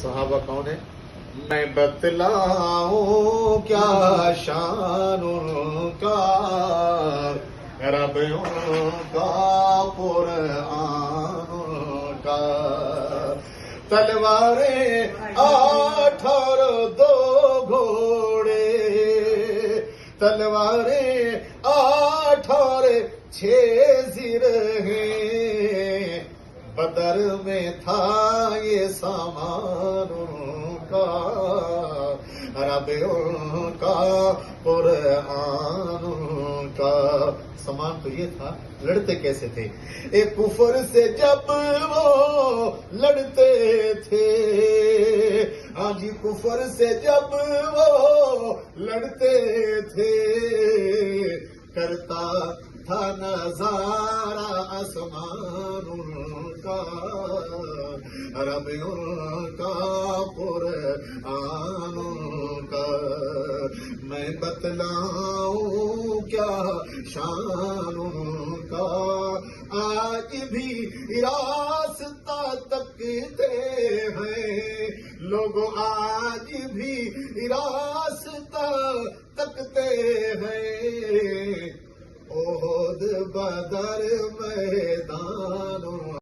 صحابہ کون ہے؟ میں بتلاؤں کیا شان ان کا، رب ان کا قرآن ان کا، تلواریں 8 اور 2 گھوڑے، تلواریں 8 اور 6 زر ہیں، بدر میں تھا یہ سامان ان کا، رب ان کا قرآن ان کا۔ سامان تو یہ تھا، لڑتے کیسے تھے؟ ایک کفر سے جب وہ لڑتے تھے، ہاں جی کفر سے جب وہ لڑتے تھے، کرتا تھا نظارہ آسمان ان کا، رب ان کا قرآن ان کا۔ میں بتلاؤں کیا شان ان کا، آج بھی راستہ تکتے ہیں لوگ، آج بھی راستہ تکتے ہیں، احد بدر